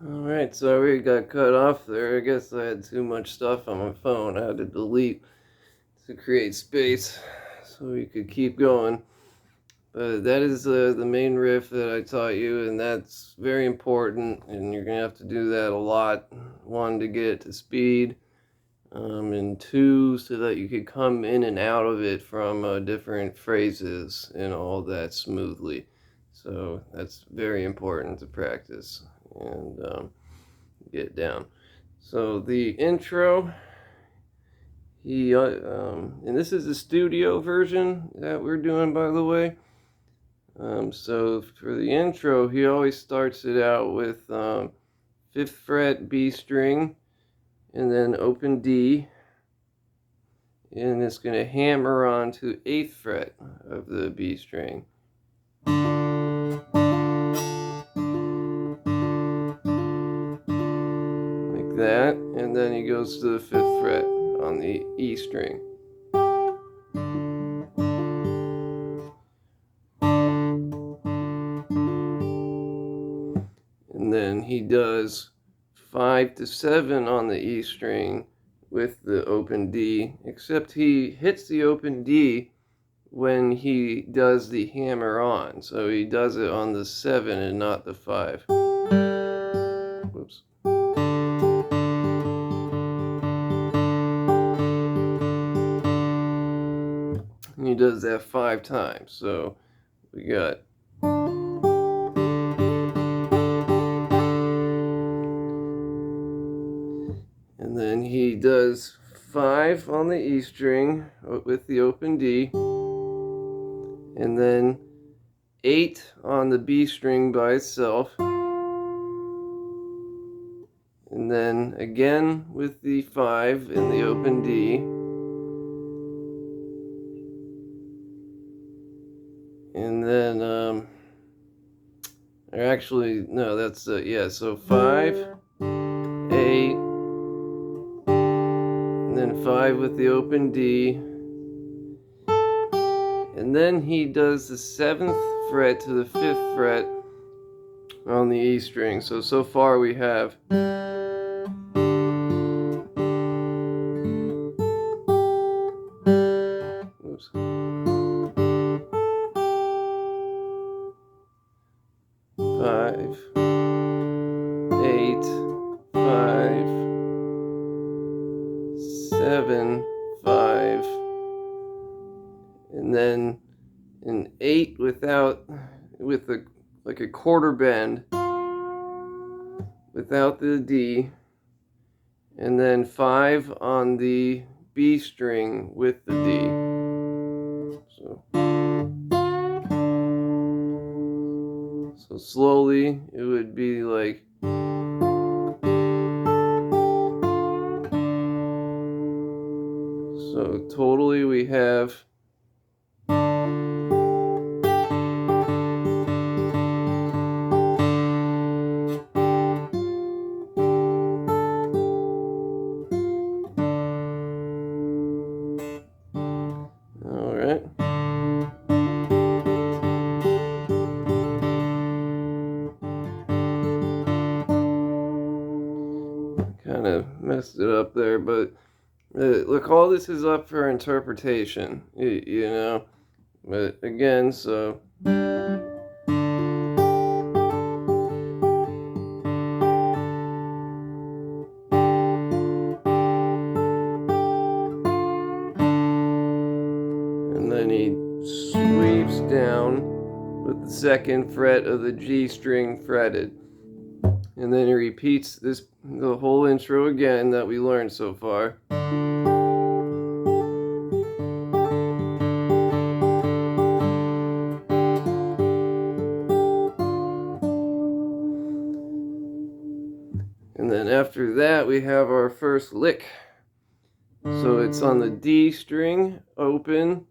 Alright, so I already got cut off there. I guess I had too much stuff on my phone. I had to delete to create space so we could keep going. But that is the main riff that I taught you, and that's very important, and you're going to have to do that a lot. One, to get it to speed, and two, so that you could come in and out of it from different phrases and all that smoothly. So that's very important to practice and get down. So the intro, and this is the studio version that we're doing, by the way. So for the intro, he always starts it out with 5th fret B string, and then open D, and it's going to hammer on to 8th fret of the B string. Like that, and then he goes to the 5th fret on the E string. And then he does 5 to 7 on the E string with the open D, except he hits the open D when he does the hammer on. So he does it on the 7 and not the 5. Whoops. And he does that 5 times. So we got and then he does 5 on the E string with the open D, and then 8 on the B string by itself, and then again with the 5 in the open D, and then or actually no, that's yeah, so 5, 8, and then 5 with the open D, and then he does the 7th fret to the 5th fret on the E string. So far we have oops, 5, 8, 5, 7, 5, and then an 8 with like a quarter bend without the D, and then 5 on the B string with the D. So slowly it would be like so totally we have alright. Kind of messed it up there, but look, all this is up for interpretation, you know. But again, so and then he sweeps down with the 2nd fret of the G string fretted. And then he repeats the whole intro again that we learned so far. And then after that we have our first lick. So it's on the D string, open,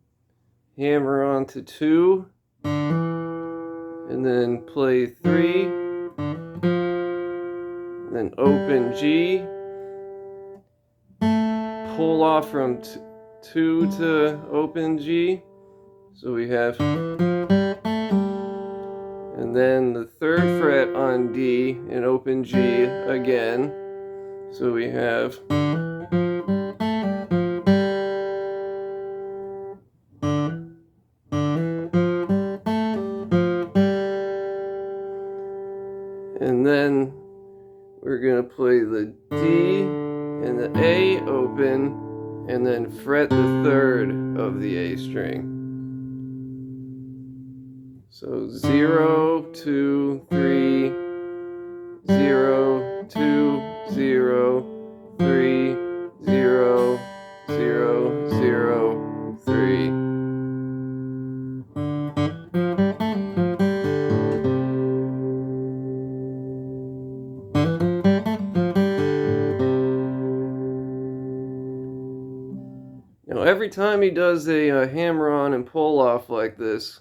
hammer onto 2, and then play 3, then open G, pull off from 2 to open G, so we have, and and then the 3rd fret on D and open G again. So we have and then we're going to play the D and the A open and then fret the 3rd of the A string. So 0, 2, 3, 0, 2, 0, 3, 0, 0, 0, 3. Now every time he does a hammer on and pull off like this,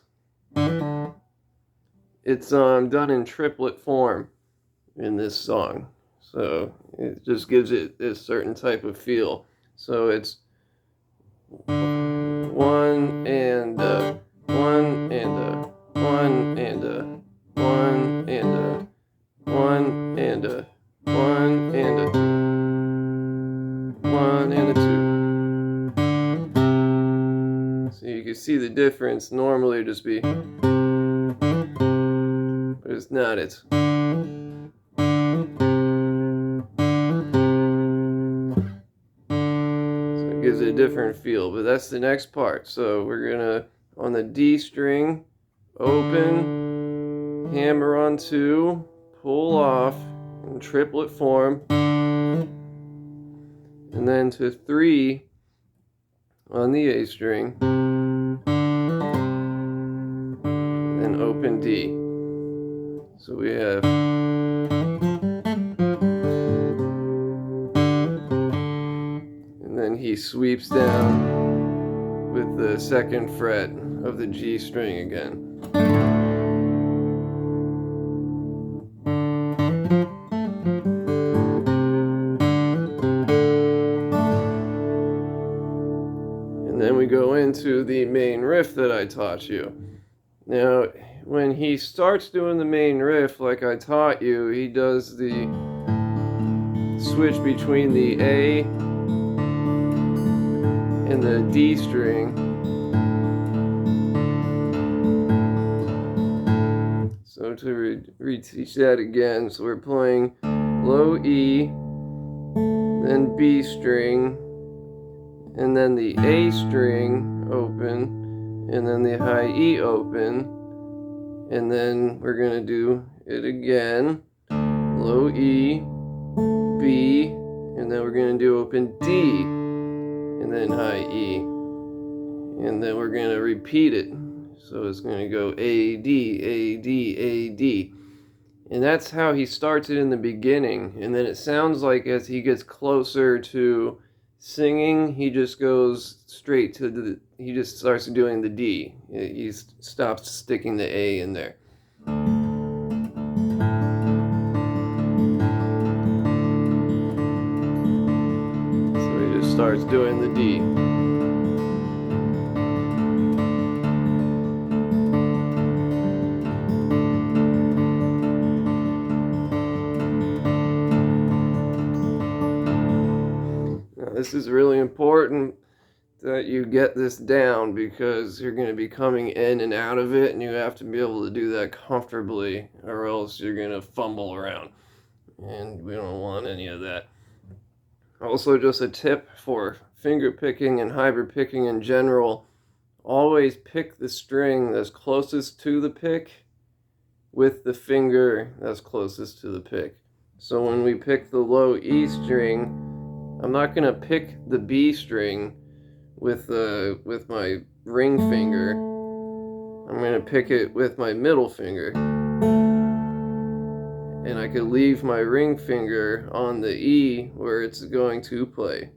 it's done in triplet form in this song. So it just gives it this certain type of feel. So it's 1 and 1 and 1 and 1 and 1 and 1 and 1 and 2. So you can see the difference. Normally it'd just be, but it's not. It's gives it a different feel, but that's the next part. So we're gonna, on the D string, open, hammer on 2, pull off in triplet form, and then to 3 on the A string, and open D. So we have and then he sweeps down with the 2nd fret of the G string again. And then we go into the main riff that I taught you. Now, when he starts doing the main riff like I taught you, he does the switch between the A and the D string. So to reteach that again, so we're playing low E, then B string, and then the A string open, and then the high E open, and then we're going to do it again, low E, B, and then we're going to do open D, and then high E, and then we're going to repeat it. So it's going to go A, D, A, D, A, D. And that's how he starts it in the beginning. And then it sounds like as he gets closer to singing, he just goes straight to he just starts doing the D. He stops sticking the A in there. So he just starts doing the D. This is really important that you get this down because you're going to be coming in and out of it, and you have to be able to do that comfortably, or else you're going to fumble around, and we don't want any of that. Also, just a tip for finger picking and hybrid picking in general: always pick the string that's closest to the pick with the finger that's closest to the pick. So when we pick the low E string, I'm not going to pick the B string with my ring finger. I'm going to pick it with my middle finger. And I could leave my ring finger on the E where it's going to play.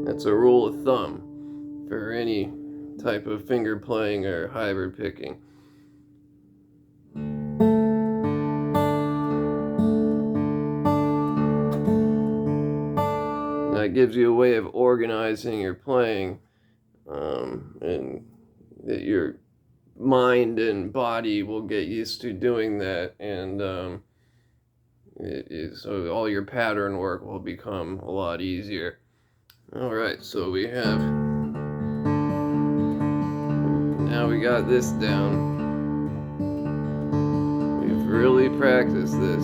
That's a rule of thumb for any type of finger playing or hybrid picking. That gives you a way of organizing your playing, and that you're mind and body will get used to doing that, and so all your pattern work will become a lot easier. All right, so now we got this down. We've really practiced this.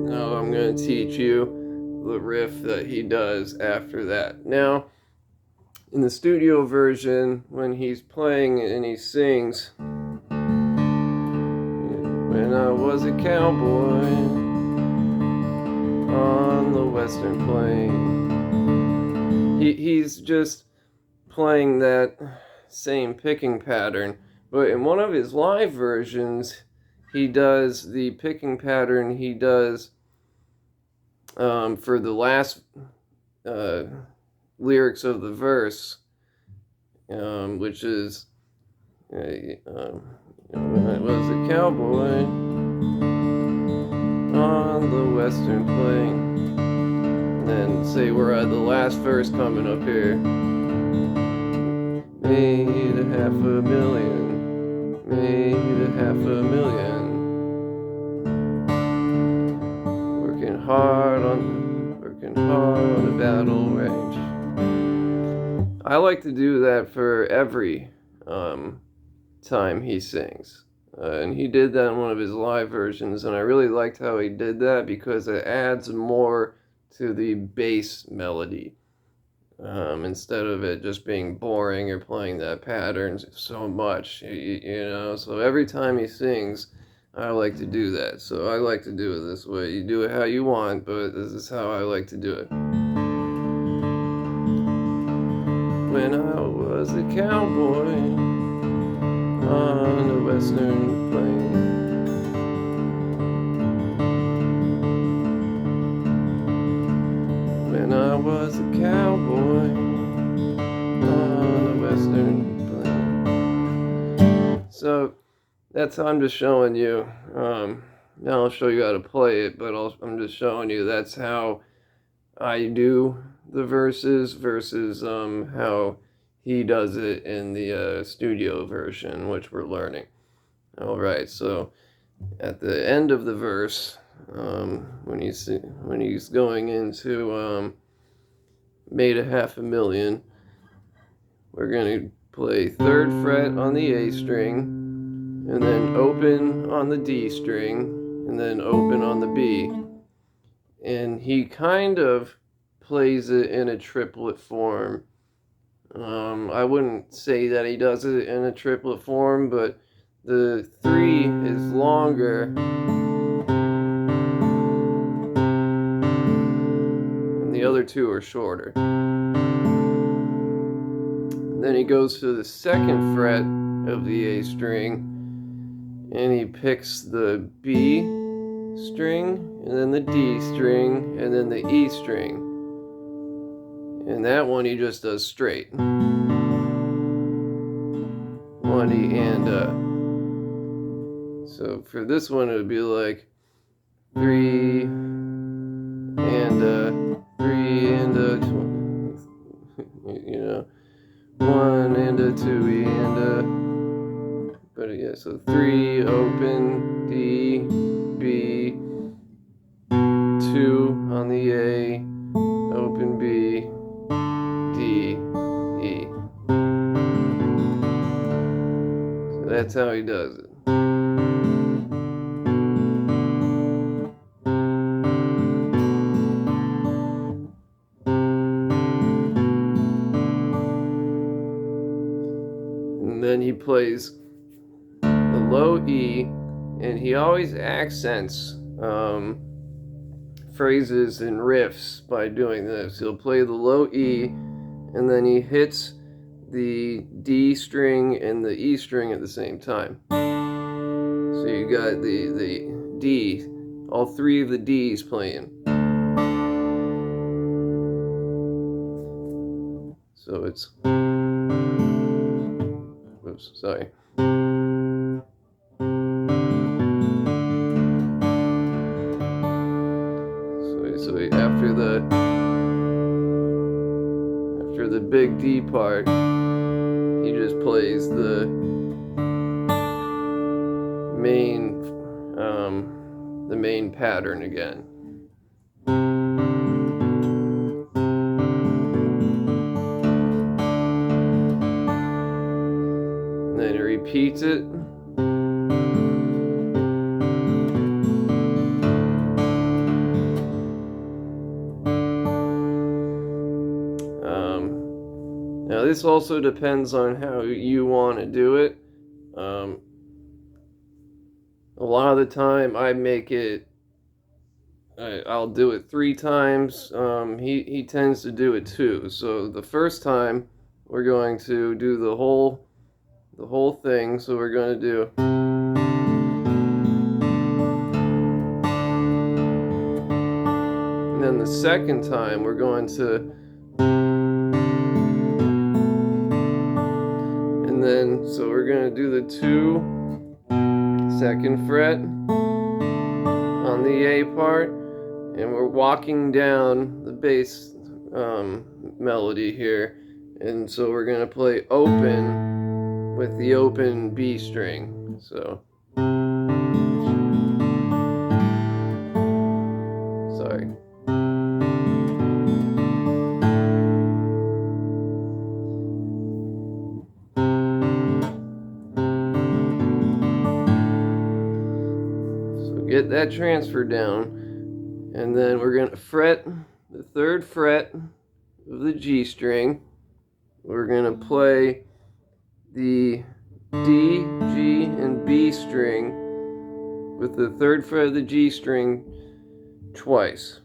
Now I'm going to teach you the riff that he does after that. Now, in the studio version, when he's playing and he sings, when I was a cowboy on the western plain, he's just playing that same picking pattern. But in one of his live versions, he does the picking pattern he does for the last lyrics of the verse, which is when I was a cowboy on the western plain. And then say we're at the last verse coming up here. Made a $500,000, made a $500,000. Working hard on the battle range. I like to do that for every time he sings. And he did that in one of his live versions, and I really liked how he did that because it adds more to the bass melody. Instead of it just being boring or playing that pattern so much, you know. So every time he sings, I like to do that. So I like to do it this way. You do it how you want, but this is how I like to do it. When I was a cowboy on the western plain, when I was a cowboy on the western plain. So that's how I'm just showing you. Now I'll show you how to play it, but I'm just showing you that's how I do the verses versus how he does it in the studio version, which we're learning. All right, so at the end of the verse, when he's going into made a $500,000, we're gonna play 3rd fret on the A string, and then open on the D string, and then open on the B. And he kind of plays it in a triplet form. I wouldn't say that he does it in a triplet form, but the 3 is longer and the other 2 are shorter. And then he goes to the 2nd fret of the A string and he picks the B string, and then the D string, and then the E string. And that one he just does straight. 1 E and So for this one it would be like 3 and 3 and you know, 1 and 2 E and but yeah, so 3 open D B, 2 on the A, open B, D, E. So that's how he does it. And then he plays the low E, and he always accents phrases and riffs by doing this. He'll play the low E, and then he hits the D string and the E string at the same time. So you got the D, all 3 of the D's playing. So it's, oops, sorry. So after big D part, he just plays the main pattern again. And then he repeats it. Now this also depends on how you want to do it. A lot of the time I make it, I'll do it 3 times. He tends to do it 2. So the first time we're going to do the whole thing. So we're going to do, and then the second time we're going to, and then so we're going to do the 2 2nd fret on the A part, and we're walking down the bass melody here, and so we're going to play open with the open B string. So sorry. So get that transfer down. And then we're going to fret the 3rd fret of the G string. We're going to play the D, G, and B string with the 3rd fret of the G string twice.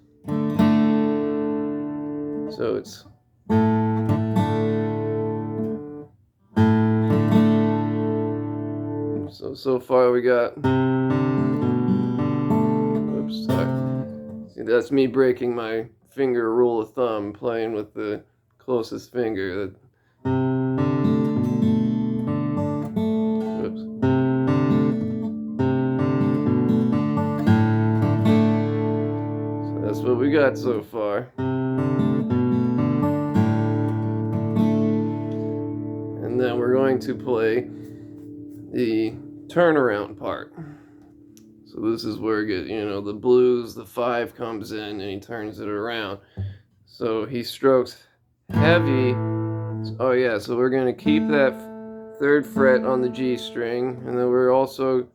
So it's so far we got, oops, sorry. See, that's me breaking my finger rule of thumb, playing with the closest finger. Oops. So that's what we got so far. And then we're going to play the turnaround part. So this is where the blues, the 5 comes in and he turns it around. So he strokes heavy. Oh yeah, so we're going to keep that 3rd fret on the G string, and then we're also,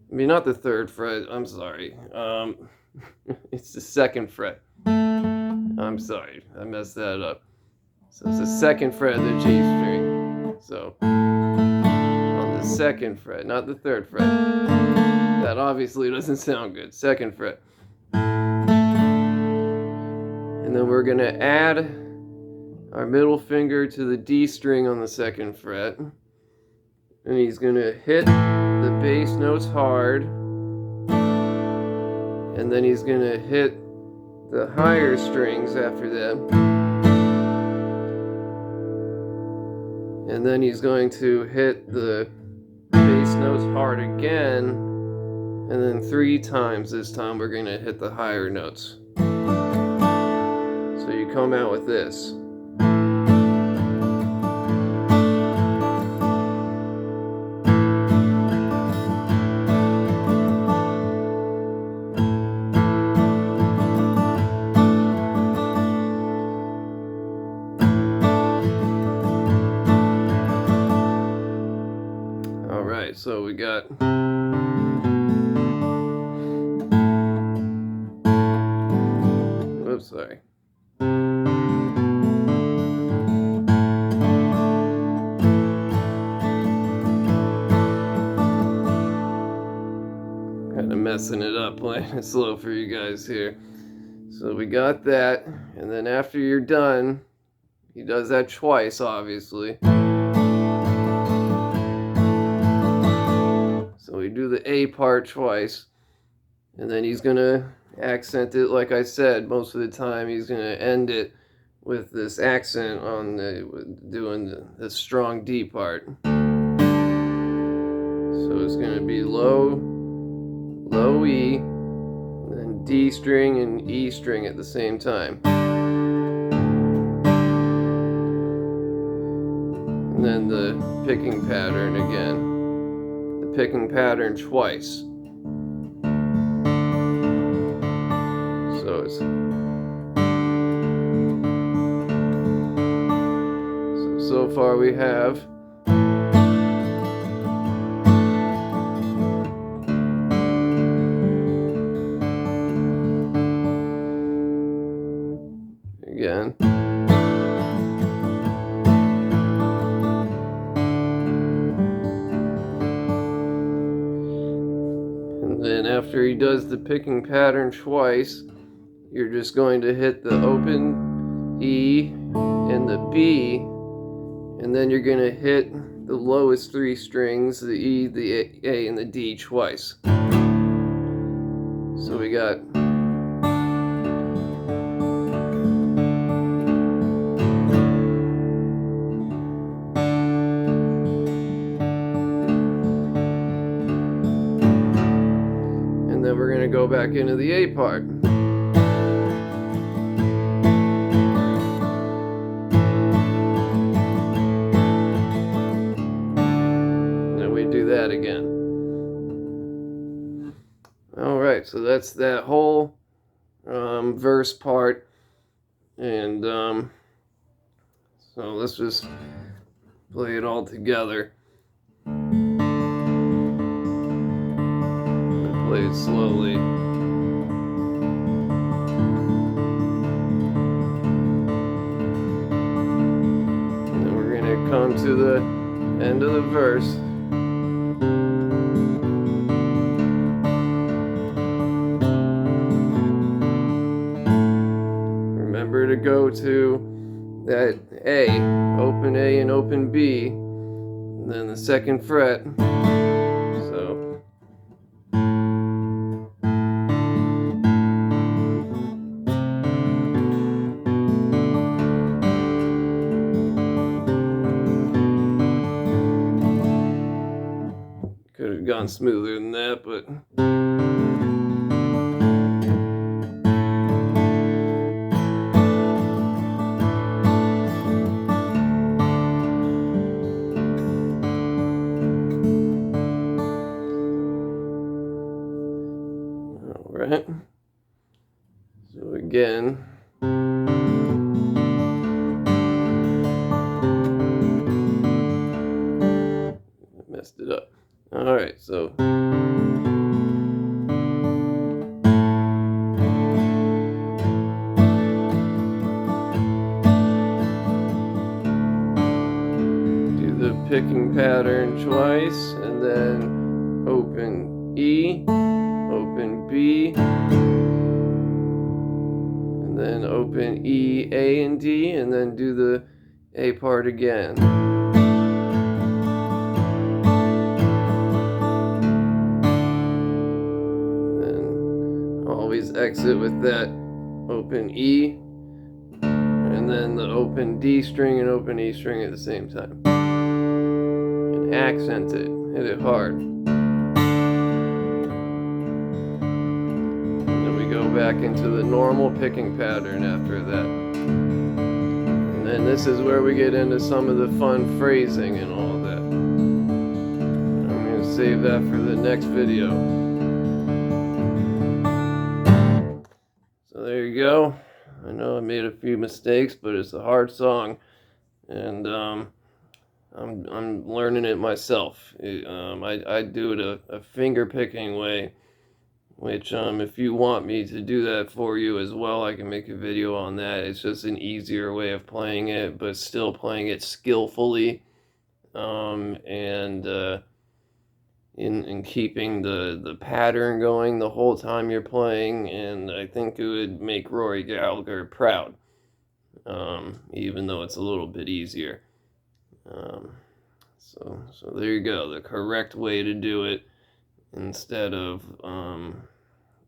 not the 3rd fret, I'm sorry. It's the 2nd fret. I'm sorry, I messed that up. So it's the 2nd fret of the G string. So on the 2nd fret, not the 3rd fret. That obviously doesn't sound good. 2nd fret. And then we're going to add our middle finger to the D string on the 2nd fret. And he's going to hit the bass notes hard. And then he's going to hit the higher strings after that. And then he's going to hit the bass notes hard again. And then 3 times this time we're going to hit the higher notes. So you come out with this. Alright, so we got sorry. Kind of messing it up, playing it slow for you guys here. So we got that, and then after you're done, he does that twice, obviously. So we do the A part twice, and then he's gonna accent it, like I said, most of the time he's going to end it with this accent on doing the strong D part. So it's going to be low, low E, and then D string and E string at the same time. and then the picking pattern again. The picking pattern twice. So far we have again. And then after he does the picking pattern twice, you're just going to hit the open E and the B, and then you're going to hit the lowest three strings, the E, the A, and the D twice. So we got and then we're going to go back into the A part. Do that again. Alright, so that's that whole verse part, and so let's just play it all together. Play it slowly. And then we're going to come to the end of the verse. Remember to go to that A, open A and open B, and then the second fret. So could have gone smoother than that, but alright. So again, messed it up. Alright, so do the picking pattern twice, and then open E, open B, and then open E, A, and D, and then do the A part again. Then always exit with that open E, and then the open D string and open E string at the same time. And accent it, hit it hard. Go back into the normal picking pattern after that. And then this is where we get into some of the fun phrasing and all that. I'm going to save that for the next video. So there you go. I know I made a few mistakes, but it's a hard song, and I'm learning it myself. I do it a finger picking way, which if you want me to do that for you as well, I can make a video on that. It's just an easier way of playing it, but still playing it skillfully, and in keeping the pattern going the whole time you're playing. And I think it would make Rory Gallagher proud, even though it's a little bit easier. So there you go, the correct way to do it, instead of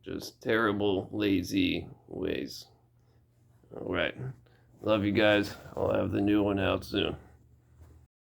just terrible, lazy ways. Alright. Love you guys. I'll have the new one out soon.